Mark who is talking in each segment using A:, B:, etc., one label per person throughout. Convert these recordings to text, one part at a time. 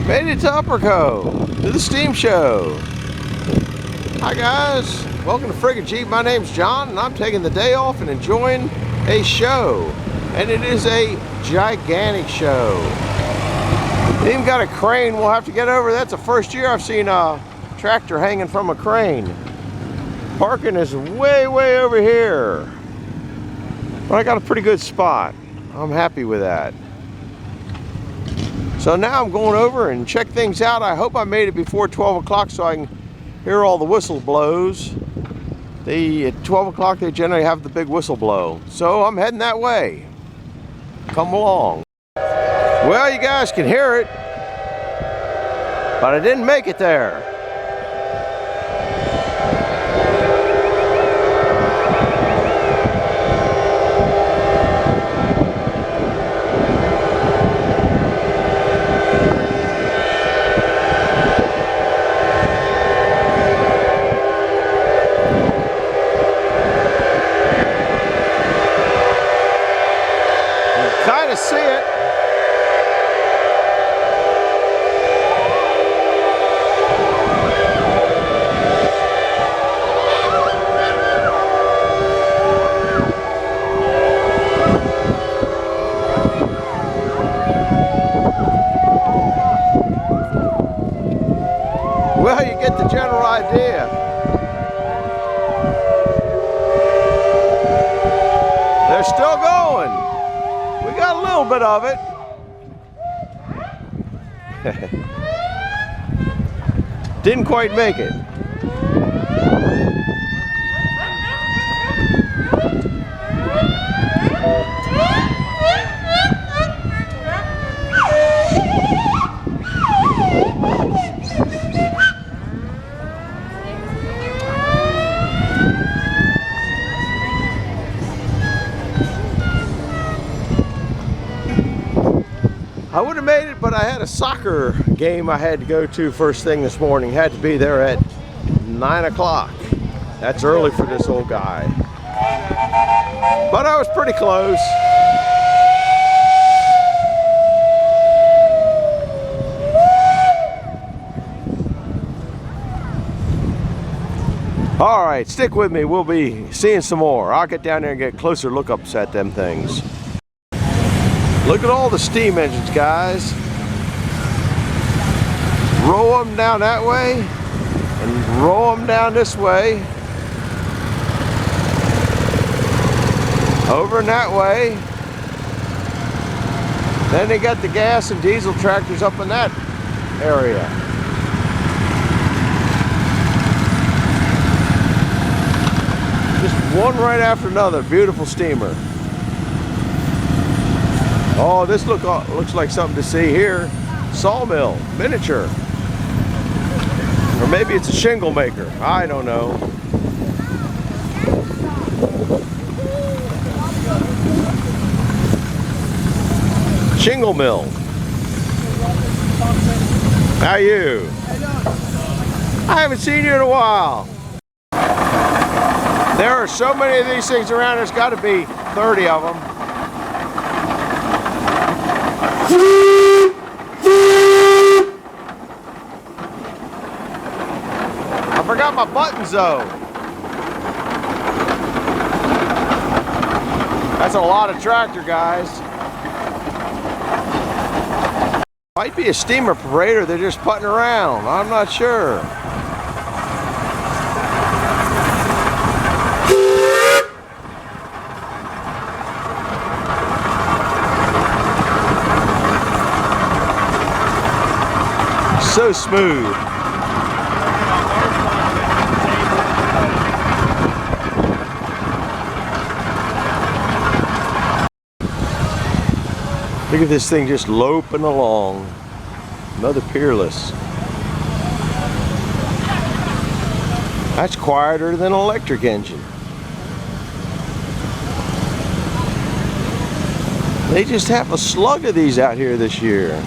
A: Made it to Upperco, to the steam show. Hi guys, welcome to Friggin' Jeep. My name's John and I'm taking the day off and enjoying a show. And it is a gigantic show. They even got a crane we'll have to get over. That's the first year I've seen a tractor hanging from a crane. Parking is way over here. But I got a pretty good spot. I'm happy with that. So now I'm going over and check things out. I hope I made it before 12 o'clock so I can hear all the whistle blows. At 12 o'clock they generally have the big whistle blow. So I'm heading that way. Come along. Well, you guys can hear it, but I didn't make it there. Kind of see it. Well, you get the general idea. They're still going. We got a little bit of it. Didn't quite make it. I would have made it, but I had a soccer game I had to go to first thing this morning. Had to be there at 9 o'clock. That's early for this old guy. But I was pretty close. All right, stick with me. We'll be seeing some more. I'll get down there and get closer lookups at them things. Look at all the steam engines, guys. Roll them down that way and roll them down this way. Over and that way. Then they got the gas and diesel tractors up in that area. Just one right after another. Beautiful steamer. Oh, this looks like something to see here. Sawmill, miniature. Or maybe it's a shingle maker. I don't know. Shingle mill. How are you? I haven't seen you in a while. There are so many of these things around, there's got to be 30 of them. I forgot my buttons though. That's a lot of tractor, guys. Might be a steamer parader, they're just putting around. I'm not sure. So smooth. Look at this thing just loping along. Another Peerless. That's quieter than an electric engine. They just have a slug of these out here this year.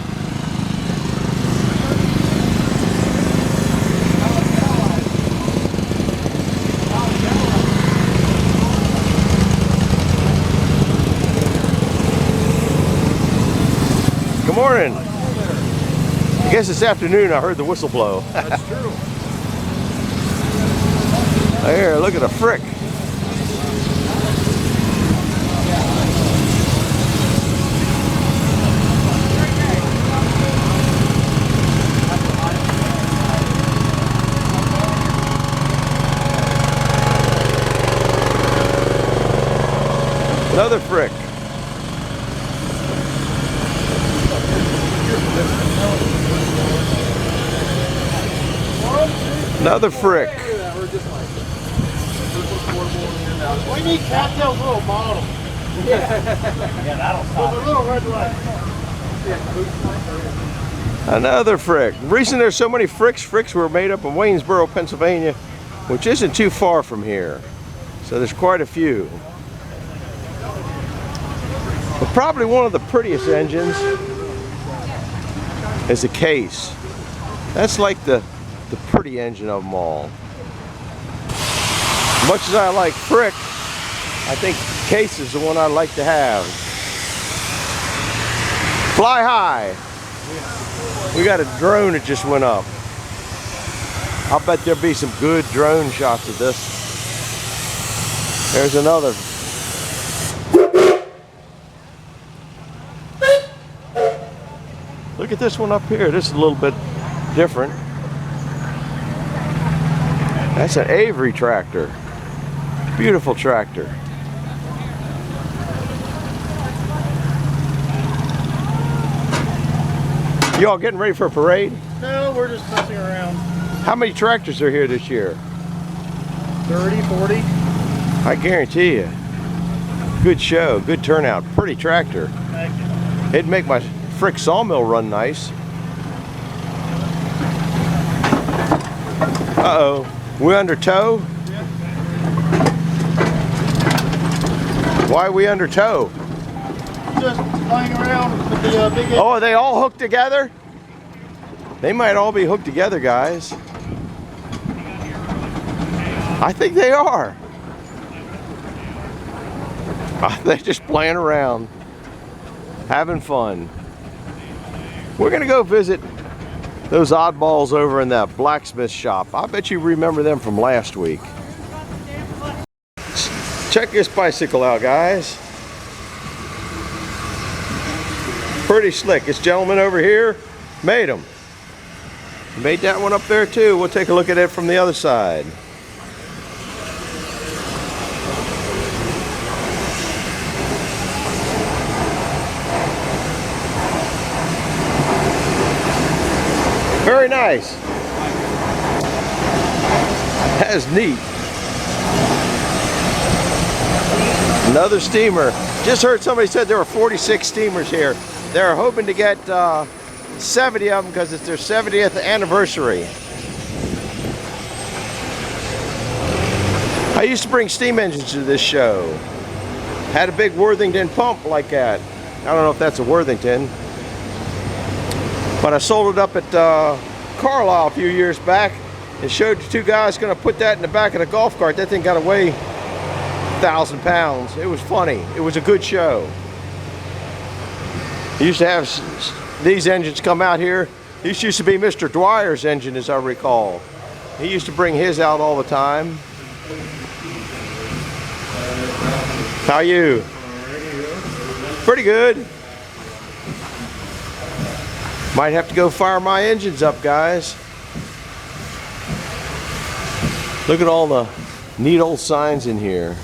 A: Good morning. I guess this afternoon I heard the whistle blow.
B: That's true.
A: Here, look at a frick. Another frick. Another frick.
B: We need Cattail's little model. Yeah, that'll stop. With a little red light.
A: Another frick. The reason there's so many fricks were made up in Waynesboro, Pennsylvania, which isn't too far from here. So there's quite a few. But probably one of the prettiest engines is the case. That's like the pretty engine of them all. Much as I like frick, I think case is the one I'd like to have. Fly high. We got a drone that just went up. I'll bet there'll be some good drone shots of this. There's another. Look at this one up here. This is a little bit different. That's an Avery tractor. Beautiful tractor. You all getting ready for a parade?
B: No, we're just messing around.
A: How many tractors are here this year?
B: 30, 40.
A: I guarantee you. Good show, good turnout, pretty tractor.
B: Thank you.
A: It'd make my frick sawmill run nice. Uh-oh, we under tow?
B: Yeah.
A: Why are we under tow?
B: Just playing around with the big.
A: Oh, are they all hooked together? They might all be hooked together, guys. I think they are. They're just playing around, having fun. We're gonna go visit those oddballs over in that blacksmith shop. I bet you remember them from last week. Check this bicycle out, guys. Pretty slick. This gentleman over here made them. Made that one up there too. We'll take a look at it from the other side. Very nice. That is neat. Another steamer. Just heard somebody said there were 46 steamers here. They're hoping to get 70 of them because it's their 70th anniversary. I used to bring steam engines to this show. Had a big Worthington pump like that. I don't know if that's a Worthington. But I sold it up at Carlisle a few years back and showed the two guys going to put that in the back of the golf cart. That thing got to weigh 1,000 pounds. It was funny. It was a good show. He used to have these engines come out here. This used to be Mr. Dwyer's engine, as I recall. He used to bring his out all the time. How are you? Pretty good. Might have to go fire my engines up, guys. Look at all the neat old signs in here.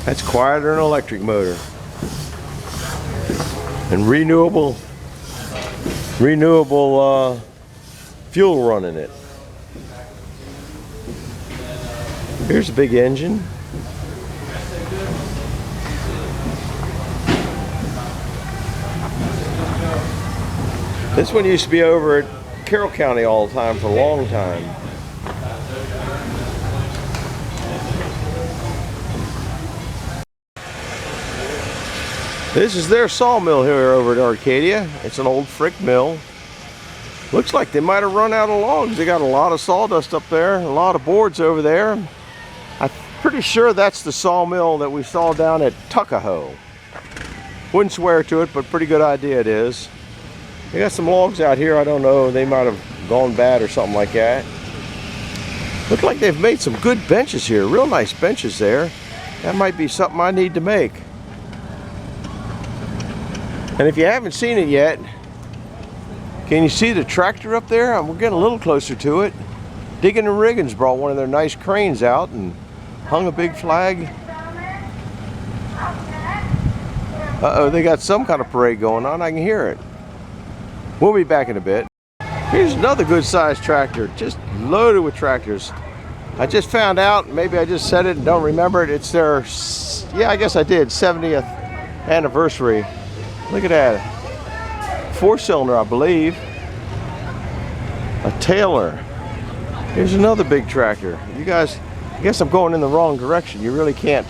A: That's quieter than an electric motor. And renewable fuel running it. Here's a big engine. This one used to be over at Carroll County all the time for a long time. This is their sawmill here over at Arcadia. It's an old frick mill. Looks like they might have run out of logs. They got a lot of sawdust up there, a lot of boards over there. I'm pretty sure that's the sawmill that we saw down at Tuckahoe. Wouldn't swear to it, but pretty good idea it is. They got some logs out here. I don't know. They might have gone bad or something like that. Look like they've made some good benches here. Real nice benches there. That might be something I need to make. And if you haven't seen it yet, can you see the tractor up there? We're getting a little closer to it. Digging and Riggins brought one of their nice cranes out and hung a big flag. Uh-oh, they got some kind of parade going on. I can hear it. We'll be back in a bit. Here's another good sized tractor, just loaded with tractors. I just found out, maybe I just said it and don't remember it, it's their, yeah, I guess I did, 70th anniversary. Look at that. 4-cylinder, I believe. A Taylor. Here's another big tractor. You guys, I guess I'm going in the wrong direction. You really can't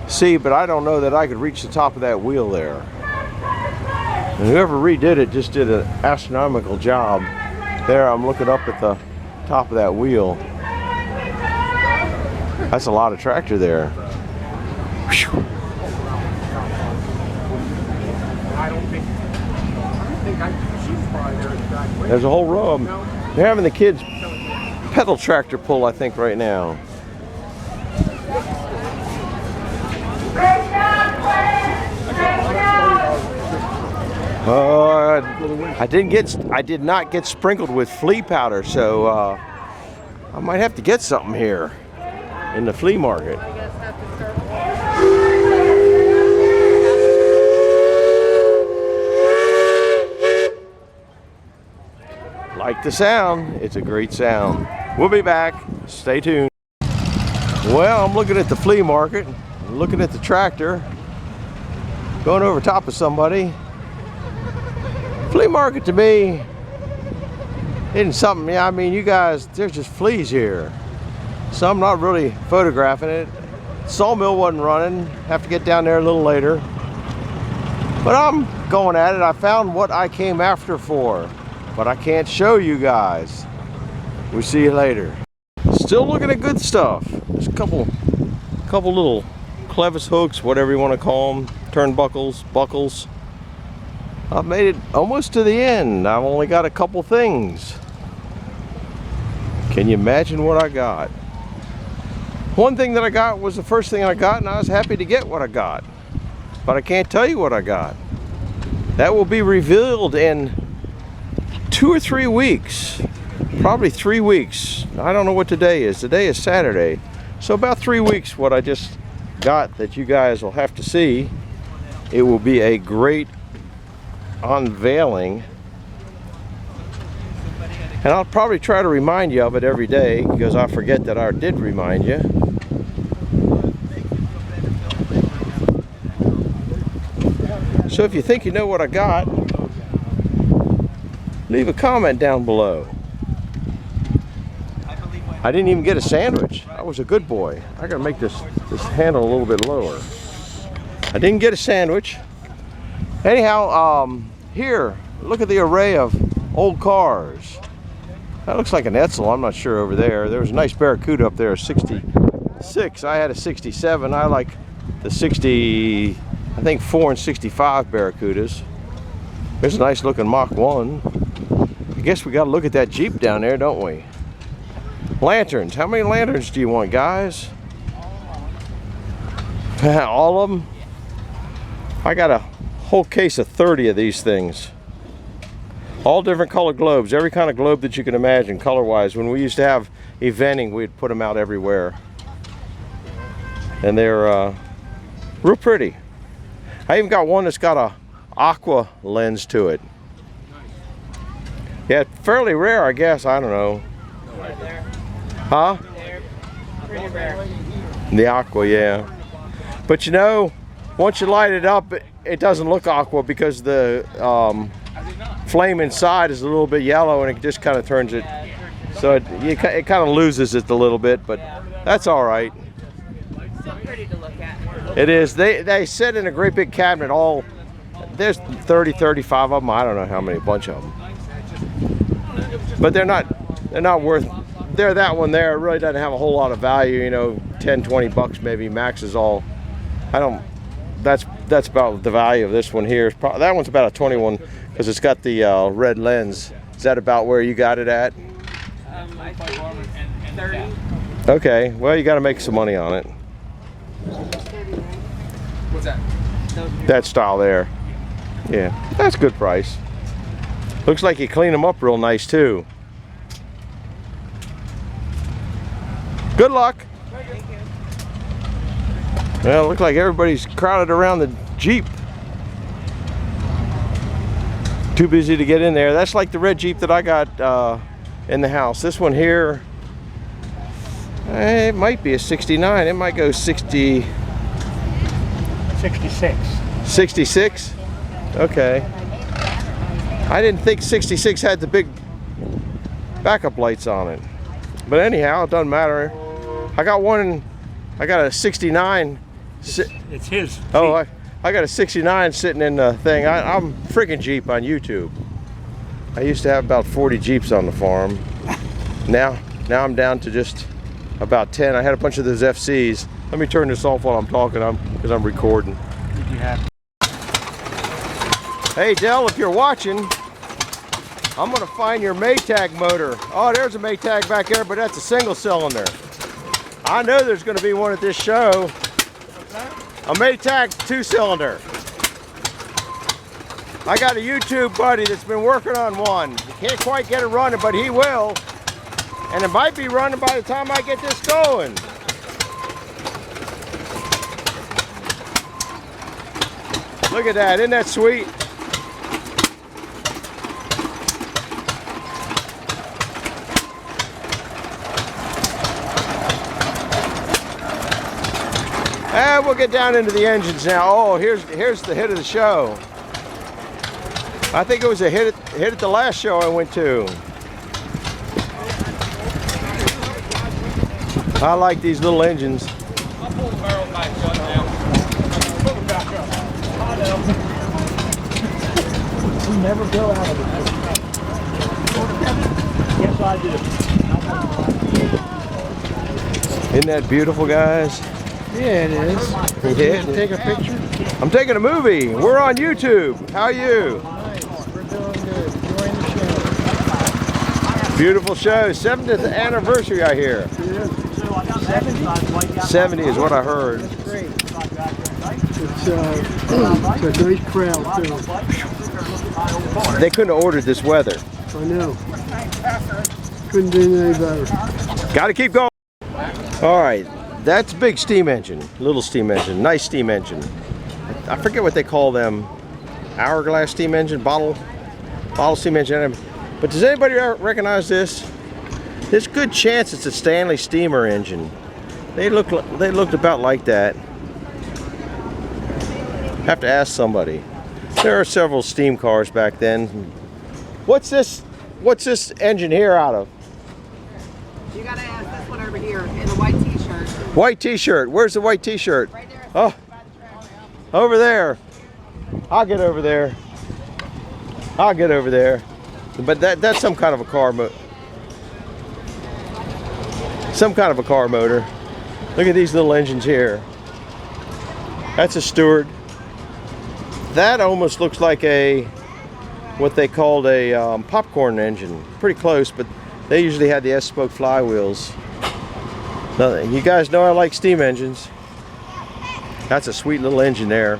A: see, but I don't know that I could reach the top of that wheel there. And whoever redid it just did an astronomical job. There, I'm looking up at the top of that wheel. That's a lot of tractor there. Whew. There's a whole row of them. They're having the kids pedal tractor pull, I think, right now. I did not get sprinkled with flea powder, so I might have to get something here in the flea market. Like the sound, it's a great sound. We'll be back, stay tuned. Well, I'm looking at the flea market, looking at the tractor, going over top of somebody. Flea market to me isn't something, yeah, I mean, you guys, there's just fleas here. So I'm not really photographing it. Sawmill wasn't running, have to get down there a little later. But I'm going at it. I found what I came after for, but I can't show you guys. We'll see you later. Still looking at good stuff. There's a couple little clevis hooks, whatever you want to call them, turnbuckles, buckles. I've made it almost to the end. I've only got a couple things. Can you imagine what I got? One thing that I got was the first thing I got, and I was happy to get what I got. But I can't tell you what I got. That will be revealed in 2 or 3 weeks. Probably 3 weeks. I don't know what today is. Today is Saturday. So about 3 weeks what I just got that you guys will have to see. It will be a great unveiling. And I'll probably try to remind you of it every day because I forget that I did remind you. So if you think you know what I got, leave a comment down below. I didn't even get a sandwich. I was a good boy. I gotta make this handle a little bit lower. I didn't get a sandwich. Anyhow, here, look at the array of old cars. That looks like an Etzel, I'm not sure over there. There was a nice Barracuda up there, a 66. I had a 67. I like the 60, I think 4 and 65 Barracudas. There's a nice looking Mach 1. I guess we gotta look at that Jeep down there, don't we? Lanterns, how many lanterns do you want, guys? All of them? I got a whole case of 30 of these things. All different colored globes, every kind of globe that you can imagine color-wise. When we used to have eventing, we'd put them out everywhere. And they're real pretty. I even got one that's got a aqua lens to it. Yeah, fairly rare, I guess, I don't know. Huh? Pretty rare. The aqua, yeah. But you know, once you light it up, it doesn't look aqua because the flame inside is a little bit yellow and it just kind of turns it, so it kind of loses it a little bit, but that's all right.
C: Still pretty to look at.
A: It is. They sit in a great big cabinet. There's 30, 35 of them. I don't know how many, a bunch of them. but they're not worth. They're that one there. It really doesn't have a whole lot of value. You know, 10, 20 bucks maybe max is all. I don't. That's about the value of this one here. That one's about a 21 because it's got the red lens. Is that about where you got it at?
C: I think 30.
A: Okay, well you got to make some money on it.
D: What's that?
A: That style there. Yeah, that's a good price. Looks like you clean them up real nice too. Good luck.
C: Thank you.
A: Well, it looks like everybody's crowded around the Jeep. Too busy to get in there. That's like the red Jeep that I got in the house. This one here, it might be a 69. It might go 60.
B: 66.
A: 66? Okay. I didn't think 66 had the big backup lights on it. But anyhow, it doesn't matter. I got a 69.
B: It's his.
A: Oh, I got a 69 sitting in the thing. I'm freaking Jeep on YouTube. I used to have about 40 Jeeps on the farm. Now I'm down to just about 10. I had a bunch of those FCs. Let me turn this off while I'm talking because I'm recording.
B: Did you have?
A: Hey Dell, if you're watching, I'm gonna find your Maytag motor. Oh, there's a Maytag back there, but that's a single cylinder. I know there's gonna be one at this show. A Maytag 2-cylinder. I got a YouTube buddy that's been working on one. He can't quite get it running, but he will. And it might be running by the time I get this going. Look at that, isn't that sweet? And we'll get down into the engines now. Oh, here's the hit of the show. I think it was a hit at the last show I went to. I like these little engines.
D: I'll pull the barrel back up now.
B: Pull it back up. We never go out of it. Yes, I do.
A: Isn't that beautiful, guys?
B: Yeah, it is.
A: Yeah.
B: Take a picture.
A: I'm taking a movie. We're on YouTube. How are you?
B: Nice. We're doing good. Enjoying the show.
A: Beautiful show. 70th anniversary, I hear. 70 is what I heard.
B: That's great. It's a nice crowd, too.
A: They couldn't have ordered this weather.
B: I know. Couldn't do any better.
A: Got to keep going. All right. That's a big steam engine, little steam engine, nice steam engine. I forget what they call them, hourglass steam engine, bottle steam engine. But does anybody recognize this? There's a good chance it's a Stanley steamer engine. They looked about like that. Have to ask somebody. There are several steam cars back then. What's this engine here out of?
C: You gotta ask this one over here in the white t-shirt.
A: White t-shirt. Where's the white t-shirt?
C: Right there.
A: Oh, over there. I'll get over there. I'll get over there. But that's some kind of a car motor. Some kind of a car motor. Look at these little engines here. That's a Stewart. That almost looks like what they called a popcorn engine. Pretty close, but they usually had the S-spoke flywheels. Now, you guys know I like steam engines. That's a sweet little engine there.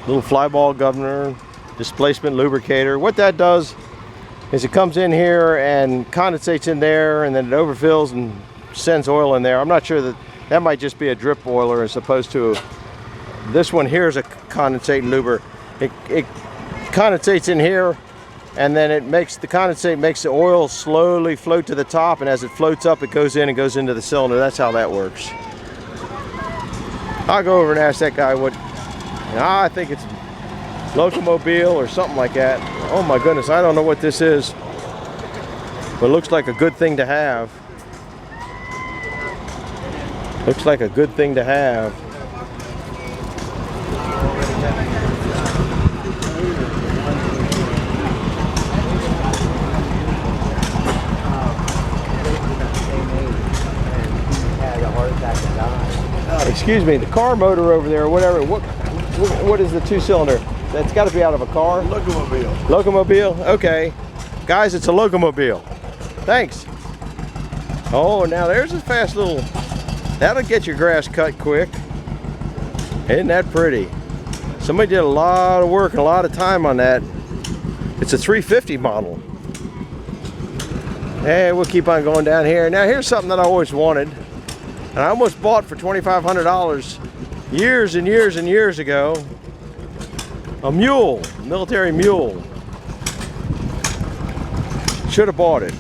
A: Little flyball governor, displacement lubricator. What that does is it comes in here and condensates in there, and then it overfills and sends oil in there. I'm not sure that might just be a drip oiler as opposed to this one here is a condensate luber. It condensates in here, and then the condensate makes the oil slowly float to the top, and as it floats up, it goes in and goes into the cylinder. That's how that works. I'll go over and ask that guy what. I think it's Locomobile or something like that. Oh my goodness, I don't know what this is, but it looks like a good thing to have. Looks like a good thing to have.
B: heart attack and die.
A: Excuse me, the car motor over there, or whatever. What is the 2-cylinder? That's got to be out of a car.
B: Locomobile.
A: Locomobile. Okay, guys, it's a locomobile. Thanks. Oh, now there's a fast little. That'll get your grass cut quick. Isn't that pretty? Somebody did a lot of work and a lot of time on that. It's a 350 model. Hey, we'll keep on going down here. Now here's something that I always wanted, and I almost bought for $2,500 years and years and years ago. A mule, military mule. Should have bought it.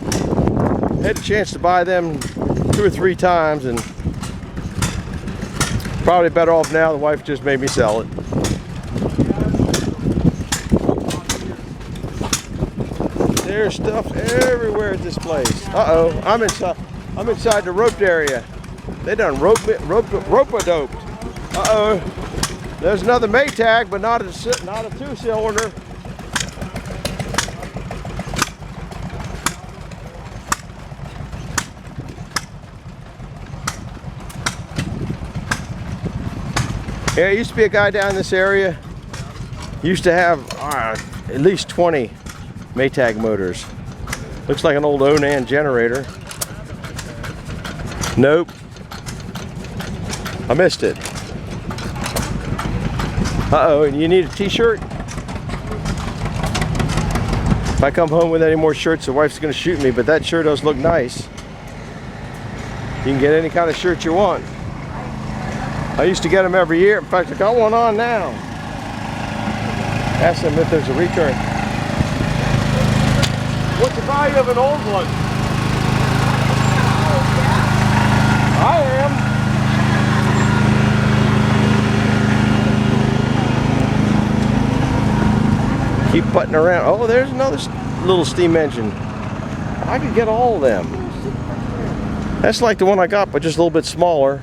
A: Had a chance to buy them 2 or 3 times, and probably better off now. The wife just made me sell it. There's stuff everywhere at this place. Uh-oh, I'm inside the roped area. They done rope-a-doped. Uh-oh. There's another Maytag, but not a 2-cylinder. Yeah, there used to be a guy down in this area. Used to have at least 20 Maytag motors. Looks like an old Onan generator. Nope. I missed it. Uh-oh, and you need a t-shirt? If I come home with any more shirts, the wife's gonna shoot me, but that sure does look nice. You can get any kind of shirt you want. I used to get them every year. In fact, I got one on now. Ask them if there's a return. What's the value of an old one? I am. Keep putting around. Oh, there's another little steam engine. I could get all of them. That's like the one I got, but just a little bit smaller.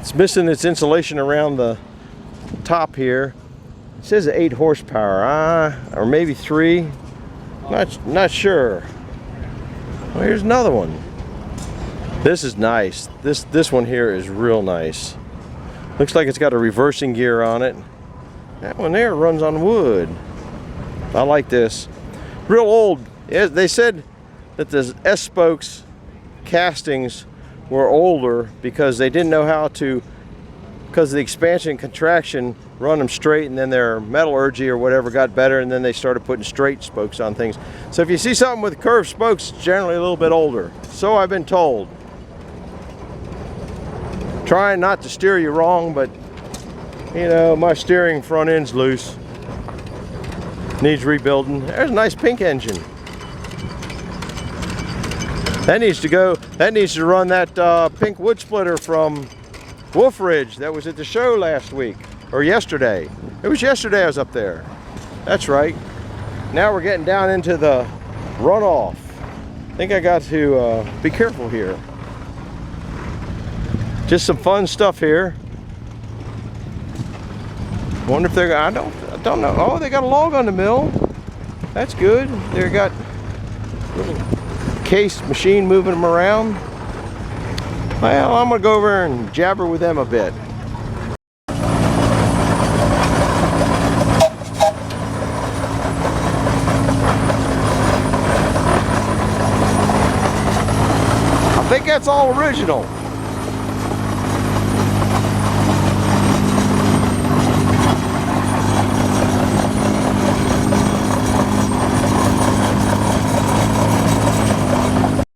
A: It's missing its insulation around the top here. It says 8 horsepower, or maybe 3. Not sure. Well, here's another one. This is nice. This one here is real nice. Looks like it's got a reversing gear on it. That one there runs on wood. I like this. Real old. They said that the S-spokes castings were older because they didn't know how to, because of the expansion and contraction, run them straight, and then their metallurgy or whatever got better, and then they started putting straight spokes on things. So if you see something with curved spokes, it's generally a little bit older. So I've been told. Trying not to steer you wrong, but you know, my steering front end's loose. Needs rebuilding. There's a nice pink engine. That needs to go. That needs to run that pink wood splitter from Wolf Ridge that was at the show last week, or yesterday. It was yesterday I was up there. That's right. Now we're getting down into the runoff. I think I got to be careful here. Just some fun stuff here. Wonder if they're, I don't know. Oh, they got a log on the mill. That's good. They got a little case machine moving them around. Well, I'm gonna go over and jabber with them a bit. I think that's all original.